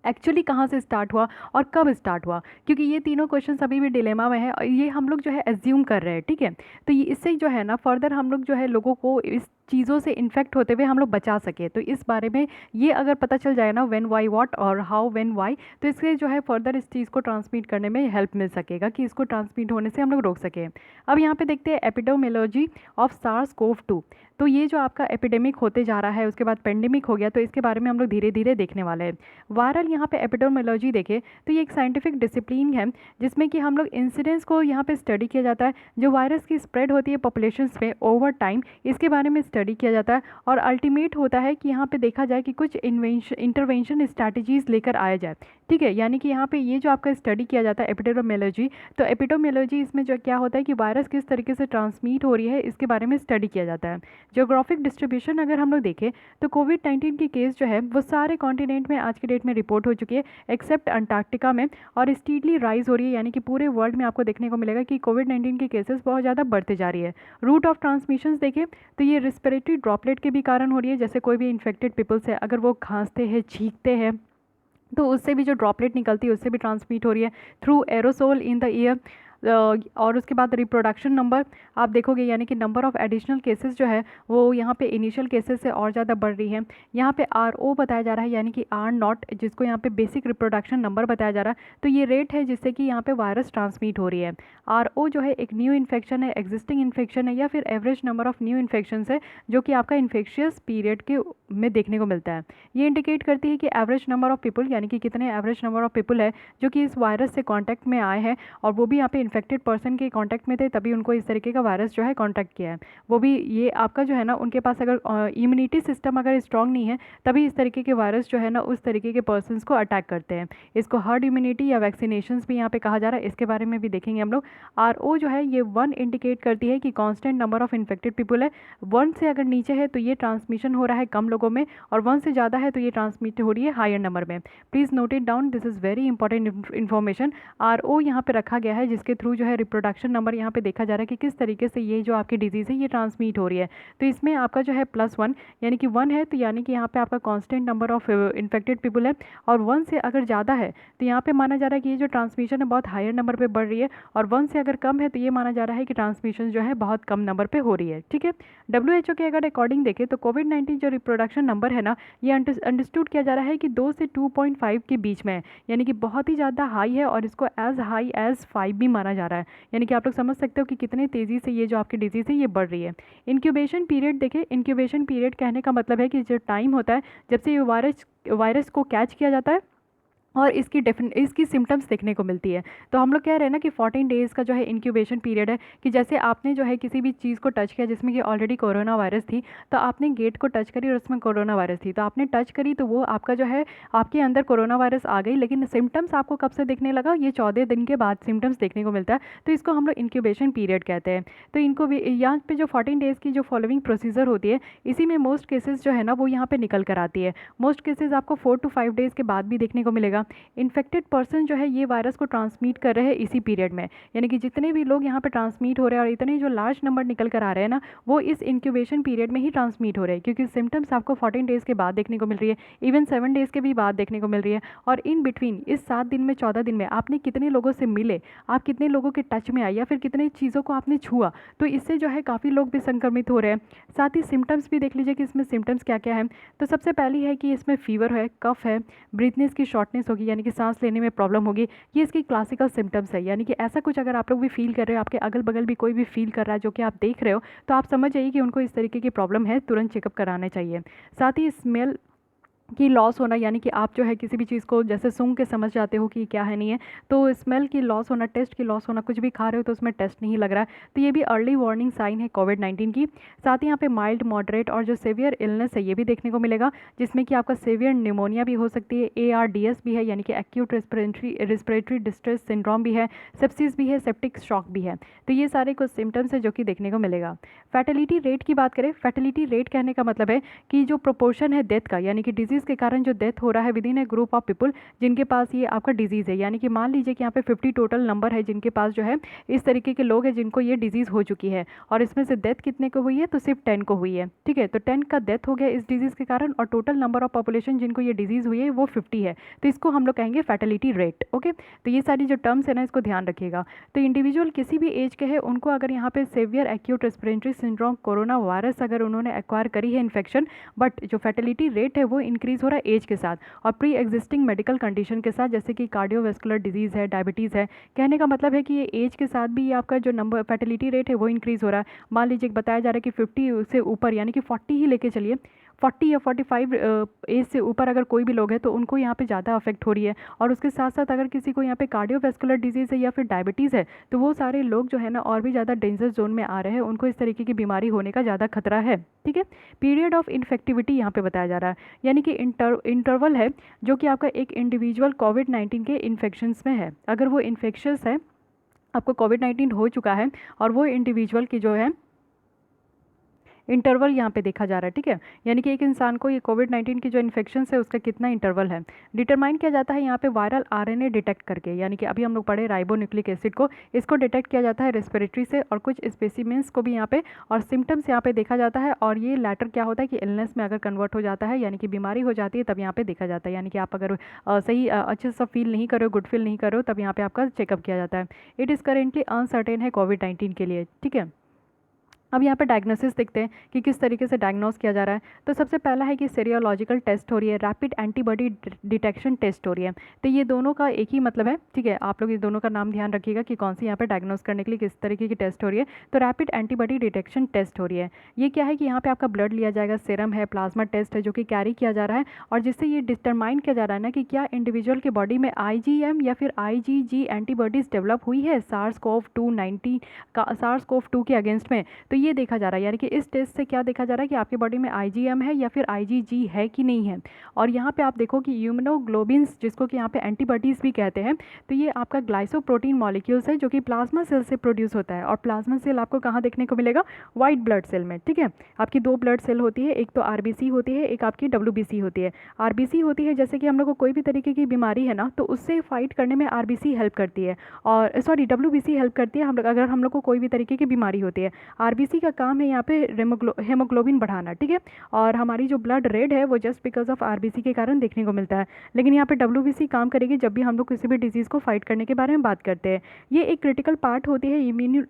एक्चुअली कहाँ से स्टार्ट हुआ और कब स्टार्ट हुआ, क्योंकि ये तीनों क्वेश्चन अभी भी डिलेमा में है और ये हम लोग जो है एज्यूम कर रहे हैं, ठीक है। तो ये इससे जो है ना फर्दर हम लोग जो है लोगों को इस चीज़ों से इन्फेक्ट होते हुए हम लोग बचा सके, तो इस बारे में ये अगर पता चल जाए ना व्हेन वाई व्हाट और हाउ व्हेन वाई, तो इससे जो है फर्दर इस चीज़ को ट्रांसमिट करने में हेल्प मिल सकेगा कि इसको ट्रांसमिट होने से हम लोग रोक सकें। अब यहाँ पे देखते हैं एपिडेमियोलॉजी ऑफ SARS-CoV-2। तो ये जो आपका एपिडेमिक होते जा रहा है, उसके बाद पेंडेमिक हो गया, तो इसके बारे में हम लोग धीरे धीरे देखने वाले हैं। वायरल यहाँ पे एपिडेमियोलॉजी देखें तो ये एक साइंटिफिक डिसिप्लिन है जिसमें कि हम लोग इंसिडेंट्स को यहाँ पे स्टडी किया जाता है, जो वायरस की स्प्रेड होती है पॉपुलेशंस में ओवर टाइम, इसके बारे में स्टडी किया जाता है, और अल्टीमेट होता है कि यहाँ पे देखा जाए कि कुछ इंटरवेंशन स्ट्रैटेजीज लेकर आया जाए, ठीक है। यानी कि यहाँ पे ये जो आपका स्टडी किया जाता है एपिडेमियोलॉजी, तो एपिडेमियोलॉजी इसमें जो क्या होता है कि वायरस किस तरीके से ट्रांसमिट हो रही है इसके बारे में स्टडी किया जाता है। ज्योग्राफिक डिस्ट्रीब्यूशन अगर हम लोग देखें तो कोविड-19 की केस जो है वो सारे कॉन्टिनेंट में आज की डेट में रिपोर्ट हो चुकी है एक्सेप्ट अंटार्कटिका में, और स्टीडली राइज हो रही है, यानी कि पूरे वर्ल्ड में आपको देखने को मिलेगा कि कोविड-19 की केसेस बहुत ज़्यादा बढ़ते जा रही है। रूट ऑफ ट्रांसमिशन देखें तो ये रेस्पिरेटरी ड्रॉपलेट के भी कारण हो रही है, जैसे कोई भी इन्फेक्टेड पीपल्स है अगर वो खांसते हैं, छींकते हैं, तो उससे भी जो ड्रॉपलेट निकलती है उससे भी ट्रांसमिट हो रही है through aerosol in the air. और उसके बाद रिप्रोडक्शन नंबर आप देखोगे, यानी कि नंबर ऑफ़ एडिशनल केसेस जो है वो यहाँ पे इनिशियल केसेस से और ज़्यादा बढ़ रही है। यहाँ पे RO बताया जा रहा है, यानी कि R0, जिसको यहाँ पे बेसिक रिप्रोडक्शन नंबर बताया जा रहा है, तो ये रेट है जिससे कि यहाँ पे वायरस ट्रांसमिट हो रही है। RO जो है एक न्यू इन्फेक्शन है, एग्जिस्टिंग इन्फेक्शन है, या फिर average number of new infection है जो कि आपका इन्फेक्शियस पीरियड के में देखने को मिलता है। ये इंडिकेट करती है कि एवरेज नंबर ऑफ़ पीपल, यानी कि कितने एवरेज नंबर ऑफ़ पीपल है जो कि इस वायरस से कॉन्टैक्ट में आए हैं और वो भी यहाँ पे इन्फेक्टेड पर्सन के कांटेक्ट में थे तभी उनको इस तरीके का वायरस जो है कांटेक्ट किया है। वो भी ये आपका जो है ना, उनके पास अगर इम्यूनिटी सिस्टम अगर स्ट्रांग नहीं है तभी इस तरीके के वायरस जो है ना उस तरीके के पर्सनस को अटैक करते हैं। इसको हर्ड इम्यूनिटी या वैक्सीनेशंस भी यहाँ पे कहा जा रहा है, इसके बारे में भी देखेंगे हम लोग। RO जो है ये 1 इंडिकेट करती है कि constant number of infected people है। 1 से अगर नीचे है तो ये ट्रांसमिशन हो रहा है कम लोगों में, और 1 से ज़्यादा है तो ये ट्रांसमिट हो रही है हायर नंबर में। Please note it down, this is very important information. RO यहाँ पे रखा गया है जिसके थ्रू जो है रिप्रोडक्शन नंबर यहाँ पे देखा जा रहा है कि किस तरीके से ये जो आपकी डिजीज़ है ये ट्रांसमिट हो रही है। तो इसमें आपका जो है +1 यानी कि 1 है, तो यानी कि यहाँ पे आपका constant number of infected people है। और 1 से अगर ज़्यादा है तो यहाँ पे माना जा रहा है कि ये जो ट्रांसमिशन है बहुत हायर नंबर पे बढ़ रही है, और 1 से अगर कम है तो ये माना जा रहा है कि ट्रांसमिशन जो है बहुत कम नंबर पे हो रही है। ठीक है, WHO के अगर अकॉर्डिंग देखें तो कोविड-19 जो रिप्रोडक्शन नंबर है ना, ये अंडरस्टूड किया जा रहा है कि 2 से 2.5 के बीच में है, यानी कि बहुत ही ज़्यादा हाई है, और इसको एज हाई एज 5 भी माना जा रहा है। यानी कि आप लोग समझ सकते हो कि कितने तेज़ी से ये जो आपकी डिजीज़ है ये बढ़ रही है। इंक्यूबेशन पीरियड देखें, इंक्यूबेशन पीरियड कहने का मतलब है कि जो टाइम होता है जब से ये वायरस को कैच किया जाता है और इसकी सिम्टम्स देखने को मिलती है। तो हम लोग कह रहे हैं ना कि 14 डेज़ का जो है इंक्यूबेशन पीरियड है, कि जैसे आपने जो है किसी भी चीज़ को टच किया जिसमें कि ऑलरेडी कोरोना वायरस थी, तो आपने गेट को टच करी और उसमें कोरोना वायरस थी, तो आपने टच करी तो वो आपका जो है आपके अंदर कोरोना वायरस आ गई, लेकिन सिम्टम्स आपको कब से दिखने लगा, ये 14 दिन के बाद सिम्टम्स देखने को मिलता है। तो इसको हम लोग इंक्यूबेशन पीरियड कहते हैं। तो इनको भी यहाँ पे जो 14 डेज़ की जो फॉलोइंग प्रोसीजर होती है, इसी में मोस्ट केसेस जो है ना वो यहाँ पे निकल कर आती है। मोस्ट केसेस आपको 4 to 5 डेज़ के बाद भी देखने को मिलेगा। इन्फेक्टेड पर्सन जो है ये वायरस को ट्रांसमिट कर रहे हैं इसी पीरियड में, यानी कि जितने भी लोग यहाँ पे ट्रांसमिट हो रहे हैं और इतने जो लार्ज नंबर निकल कर आ रहे हैं ना, वो इस इंक्यूबेशन पीरियड में ही ट्रांसमिट हो रहे हैं, क्योंकि सिम्टम्स आपको 14 डेज़ के बाद देखने को मिल रही है, इवन 7 डेज़ के भी बाद देखने को मिल रही है। और इन बिटवीन इस 7 दिन में 14 दिन में आपने कितने लोगों से मिले, आप कितने लोगों के टच में आए, या फिर कितने चीज़ों को आपने छुआ, तो इससे जो है काफ़ी लोग भी संक्रमित हो रहे हैं। साथ ही सिम्टम्स भी देख लीजिए कि इसमें सिम्टम्स क्या क्या है। तो सबसे पहली है कि इसमें फीवर है, कफ है, ब्रीथनेस की शॉर्टनेस होगी यानी कि सांस लेने में प्रॉब्लम होगी, ये इसकी क्लासिकल सिम्टम्स है। यानी कि ऐसा कुछ अगर आप लोग भी फील कर रहे हो, आपके अगल बगल भी कोई भी फील कर रहा है जो कि आप देख रहे हो, तो आप समझ जाइए कि उनको इस तरीके की प्रॉब्लम है, तुरंत चेकअप कराना चाहिए। साथ ही स्मेल की लॉस होना, यानी कि आप जो है किसी भी चीज़ को जैसे सूंघ के समझ जाते हो कि क्या है नहीं है, तो स्मेल की लॉस होना, टेस्ट की लॉस होना, कुछ भी खा रहे हो तो उसमें टेस्ट नहीं लग रहा है, तो ये भी अर्ली वार्निंग साइन है कोविड-19 की। साथ ही यहाँ पे माइल्ड, मॉडरेट और जो सीवियर इलनेस है ये भी देखने को मिलेगा, जिसमें कि आपका सीवियर निमोनिया भी हो सकती है, ARDS भी है यानी कि एक्यूट रेस्पिरेटरी डिस्ट्रेस सिंड्रोम भी है, सेप्सिस भी है, सेप्टिक शॉक भी है। तो ये सारे कुछ सिम्टम्स है जो कि देखने को मिलेगा। फैटेलिटी रेट की बात करें, फैटेलिटी रेट कहने का मतलब है कि जो प्रोपोर्शन है डेथ का, यानी कि डिजीज़ के कारण जो डेथ हो रहा है with in A group of people जिनके पास ये आपका डिजीज़ है, यानी कि मान लीजिए कि यहाँ पे 50 टोटल नंबर है जिनके पास जो है इस तरीके के लोग हैं जिनको ये डिजीज़ हो चुकी है, और इसमें से डेथ कितने को हुई है, तो सिर्फ 10 को हुई है। ठीक है, तो 10 का डेथ हो गया इस डिजीज़ के कारण, और टोटल नंबर ऑफ पॉपुलेशन जिनको ये डिजीज़ हुई है वो 50 है, तो इसको हम लोग कहेंगे फैटेलिटी रेट। ओके, तो ये सारी जो टर्म्स है ना इसको ध्यान रखिएगा। तो इंडिविजुअल किसी भी एज के हैं उनको अगर यहाँ पे severe acute respiratory syndrome corona virus अगर उन्होंने एक्वायर करी है इन्फेक्शन, बट जो फैटेलिटी रेट है वो इंक्रीज़ हो रहा है एज के साथ और प्री एग्जिस्टिंग मेडिकल कंडीशन के साथ, जैसे कि कार्डियोवैस्कुलर डिजीज़ है, डायबिटीज़ है। कहने का मतलब है कि ये एज के साथ भी ये आपका जो नंबर फैटेलिटी रेट है वो इंक्रीज़ हो रहा है। मान लीजिए बताया जा रहा है कि 50 से ऊपर यानी कि 40 ही लेके चलिए, 40 या 45 एज से ऊपर अगर कोई भी लोग हैं तो उनको यहाँ पे ज़्यादा अफेक्ट हो रही है। और उसके साथ साथ अगर किसी को यहाँ पे कार्डियोवैस्कुलर डिजीज़ है या फिर डायबिटीज़ है तो वो सारे लोग जो है ना और भी ज़्यादा डेंजर जोन में आ रहे हैं, उनको इस तरीके की बीमारी होने का ज़्यादा खतरा है। ठीक है, पीरियड ऑफ इन्फेक्टिविटी यहाँ पे बताया जा रहा है, यानी कि इंटरवल है जो कि आपका एक इंडिविजुअल कोविड-19 के इन्फेक्शंस में है। अगर वो इन्फेक्शस है, आपको कोविड-19 हो चुका है और वो इंडिविजुअल की जो है इंटरवल यहाँ पे देखा जा रहा है। ठीक है, यानी कि एक इंसान को ये कोविड-19 की जो इन्फेक्शन है उसका कितना इंटरवल है डिटरमाइन किया जाता है यहाँ पे वायरल RNA डिटेक्ट करके, यानी कि अभी हम लोग पढ़े राइबोन्यूक्लिक एसिड को, इसको डिटेक्ट किया जाता है रेस्पिरेटरी से और कुछ स्पेसिमेंस को भी यहाँ पे, और सिम्टम्स यहाँ पे देखा जाता है। और ये लैटर क्या होता है कि इलनेस में अगर कन्वर्ट हो जाता है, यानी कि बीमारी हो जाती है, तब यहाँ पे देखा जाता है। यानी कि आप अगर सही अच्छे से फील नहीं करो, गुड फील नहीं करो, तब यहाँ पे आपका चेकअप किया जाता है। इट इज़ करेंटली अनसर्टेन है कोविड-19 के लिए। ठीक है, अब यहाँ पे डायग्नोसिस देखते हैं कि किस तरीके से डायग्नोस किया जा रहा है। तो सबसे पहला है कि सीरियोलॉजिकल टेस्ट हो रही है, रैपिड एंटीबॉडी डिटेक्शन टेस्ट हो रही है। तो ये दोनों का एक ही मतलब है, ठीक है। आप लोग इस दोनों का नाम ध्यान रखिएगा कि कौन सी यहाँ पे डायग्नोस करने के लिए किस तरीके की टेस्ट हो रही है। तो रैपिड एंटीबॉडी डिटेक्शन टेस्ट हो रही है। ये क्या है कि यहाँ पे आपका ब्लड लिया जाएगा, सीरम है, प्लाज्मा टेस्ट है जो कि कैरी किया जा रहा है, और जिससे ये डिटरमाइन किया जा रहा है ना कि क्या इंडिविजुअल के बॉडी में IgM या फिर IgG एंटीबॉडीज़ डेवलप हुई है SARS-CoV-2 के अगेंस्ट में। तो ये देखा जा रहा है, यानी कि इस टेस्ट से क्या देखा जा रहा है कि आपके बॉडी में IgM है या फिर IgG है कि नहीं है। और यहाँ पे आप देखो कि इम्यूनोग्लोबिन्स, जिसको कि यहाँ पे एंटीबॉडीज़ भी कहते हैं, तो ये आपका ग्लाइसोप्रोटीन मॉलिक्यूल्स है जो कि प्लाज्मा सेल से प्रोड्यूस होता है। और प्लाज्मा सेल आपको कहाँ देखने को मिलेगा? वाइट ब्लड सेल में, ठीक है। आपकी दो ब्लड सेल होती है, एक तो RBC होती है, एक आपकी WBC होती है। RBC होती है जैसे कि हम लोग को कोई भी तरीके की बीमारी है ना, तो उससे फाइट करने में RBC हेल्प करती है, और सॉरी WBC हेल्प करती है अगर हम लोग को कोई भी तरीके की बीमारी होती है। RBC का काम है यहाँ पे हेमोग्लोबिन बढ़ाना, ठीक है। और हमारी जो ब्लड रेड है वो जस्ट बिकॉज ऑफ RBC के कारण देखने को मिलता है। लेकिन यहाँ पे WBC काम करेगी जब भी हम लोग किसी भी डिजीज़ को फाइट करने के बारे में बात करते हैं। ये एक क्रिटिकल पार्ट होती है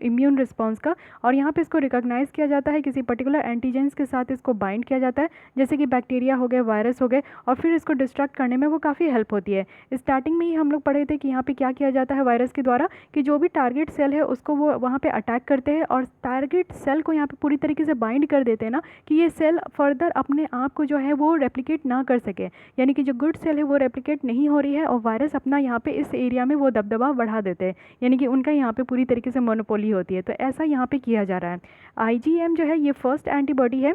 इम्यून रिस्पॉन्स का, और यहाँ पे इसको रिकॉग्नाइज किया जाता है, किसी पर्टिकुलर एंटीजेंस के साथ इसको बाइंड किया जाता है, जैसे कि बैक्टीरिया हो गए, वायरस हो गए, और फिर इसको डिस्ट्रक्ट करने में वो काफ़ी हेल्प होती है। स्टार्टिंग में ही हम लोग पढ़े थे कि यहाँ पे क्या किया जाता है वायरस के द्वारा, कि जो भी टारगेट सेल है उसको वो वहाँ पे अटैक करते हैं, और टारगेट सेल को यहाँ पे पूरी तरीके से बाइंड कर देते हैं ना, कि ये सेल फर्दर अपने आप को जो है वो रेप्लिकेट ना कर सके, यानी कि जो गुड सेल है वो रेप्लिकेट नहीं हो रही है, और वायरस अपना यहाँ पे इस एरिया में वो दबदबा बढ़ा देते हैं, यानी कि उनका यहाँ पे पूरी तरीके से मोनोपोली होती है। तो ऐसा यहाँ पे किया जा रहा है। IgM जो है ये फर्स्ट एंटीबॉडी है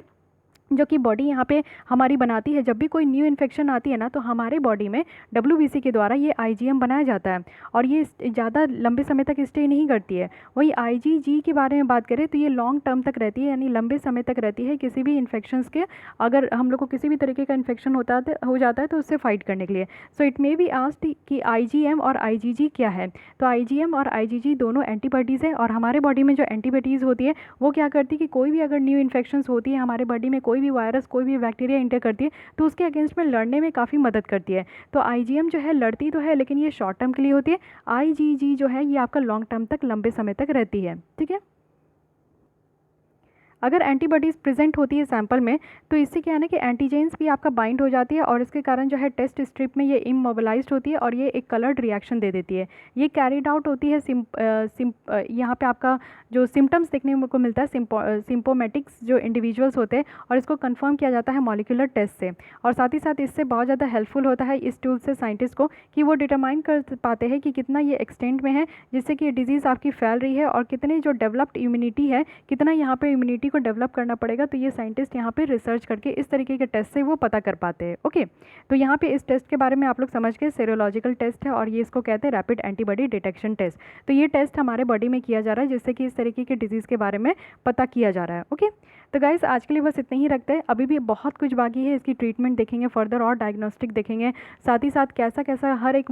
जो कि बॉडी यहाँ पे हमारी बनाती है। जब भी कोई न्यू इन्फेक्शन आती है ना, तो हमारे बॉडी में WBC के द्वारा ये IgM बनाया जाता है, और ये ज़्यादा लंबे समय तक स्टे नहीं करती है। वही IgG के बारे में बात करें तो ये लॉन्ग टर्म तक रहती है, यानी लंबे समय तक रहती है किसी भी इन्फेक्शंस के, अगर हम लोग को किसी भी तरीके का इन्फेक्शन हो जाता है तो उससे फाइट करने के लिए। So it may be asked कि IgM और IgG क्या है। तो IgM और IgG दोनों एंटीबॉडीज़ हैं, और हमारे बॉडी में जो एंटीबॉडीज़ होती है वो क्या करती है कि कोई भी अगर न्यू इन्फेक्शंस होती है हमारे बॉडी में, कोई भी वायरस, कोई भी बैक्टीरिया इंटर करती है, तो उसके अगेंस्ट में लड़ने में काफ़ी मदद करती है। तो IgM जो है लड़ती तो है, लेकिन ये शॉर्ट टर्म के लिए होती है। IgG जो है ये आपका लॉन्ग टर्म तक, लंबे समय तक रहती है, ठीक है। अगर एंटीबॉडीज़ प्रेजेंट होती है सैंपल में, तो इससे क्या है ना कि एंटीजेंस भी आपका बाइंड हो जाती है, और इसके कारण जो है टेस्ट स्ट्रिप में ये इमोबिलाइज्ड होती है, और ये एक कलर्ड रिएक्शन दे देती है। ये कैरिड आउट होती है यहाँ पे आपका जो सिम्टम्स देखने को मिलता है, सिम्पोमेटिक्स जो इंडिविजुअल्स होते हैं, और इसको कंफर्म किया जाता है मॉलिक्यूलर टेस्ट से। और साथ ही साथ इससे बहुत ज़्यादा हेल्पफुल होता है इस टूल से साइंटिस्ट को, कि वो डिटरमाइन कर पाते हैं कि कितना ये एक्सटेंट में है, जिससे कि डिजीज़ आपकी फैल रही है, और कितने जो डेवलप्ड इम्यूनिटी है, कितना यहाँ पे इम्यूनिटी को डेवलप करना पड़ेगा। तो ये साइंटिस्ट यहाँ पे रिसर्च करके इस तरीके के टेस्ट से वो पता कर पाते हैं। ओके, तो यहाँ पे इस टेस्ट के बारे में आप लोग समझ गए, सीरोलॉजिकल टेस्ट है, और ये इसको कहते हैं रैपिड एंटीबॉडी डिटेक्शन टेस्ट। तो ये टेस्ट हमारे बॉडी में किया जा रहा है, जिससे कि इस तरीके के डिजीज़ के बारे में पता किया जा रहा है। ओके, तो गाइस आज के लिए बस इतना ही रखते हैं। अभी भी बहुत कुछ बाकी है, इसकी ट्रीटमेंट देखेंगे फर्दर, और डायग्नोस्टिक देखेंगे, साथ ही साथ कैसा कैसा हर एक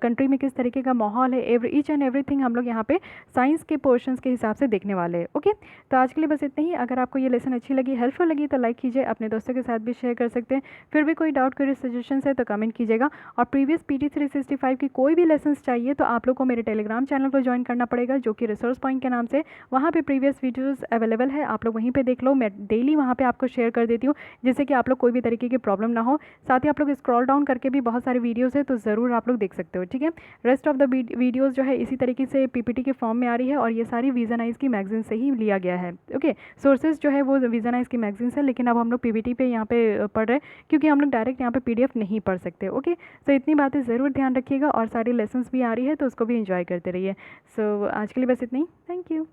कंट्री में किस तरीके का माहौल है, ईच एंड एवरीथिंग हम लोग यहाँ पे साइंस के पोर्शंस के हिसाब से देखने वाले हैं। ओके, तो आज के लिए बस इतना ही। अगर आपको ये लेसन अच्छी लगी, हेल्पफुल लगी, तो लाइक कीजिए, अपने दोस्तों के साथ भी शेयर कर सकते हैं। फिर भी कोई डाउट, कोई सजेशन है तो कमेंट कीजिएगा। और प्रीवियस PT365 की कोई भी लेसन चाहिए तो आप लोग को मेरे टेलीग्राम चैनल को ज्वाइन करना पड़ेगा, जो कि रिसोर्स पॉइंट के नाम से। वहाँ पे प्रीवियस वीडियोस अवेलेबल है, आप लोग वहीं पे देख लो। मैं डेली वहाँ पे आपको शेयर कर देती हूँ, जिससे कि आप लोग कोई भी तरीके की प्रॉब्लम ना हो। साथ ही आप लोग स्क्रॉल डाउन करके भी बहुत सारे वीडियोज़ है, तो ज़रूर आप लोग देख सकते हो, ठीक है। रेस्ट ऑफ द वीडियोज़ जो है इसी तरीके से PPT के फॉर्म में आ रही है, और ये सारी विजनाइज की मैगजीन से ही लिया गया है। ओके, सोर्सेज जो है वो विजनाइज की मैगजीन है, लेकिन अब हम लोग PPT पे यहाँ पे पढ़ रहे हैं, क्योंकि हम लोग डायरेक्ट यहाँ पे PDF नहीं पढ़ सकते। ओके, सो इतनी बातें ज़रूर ध्यान रखिएगा, और सारी लेसन्स भी आ रही है तो उसको भी इंजॉय करते रहिए। सो आज के लिए बस इतना ही, थैंक यू।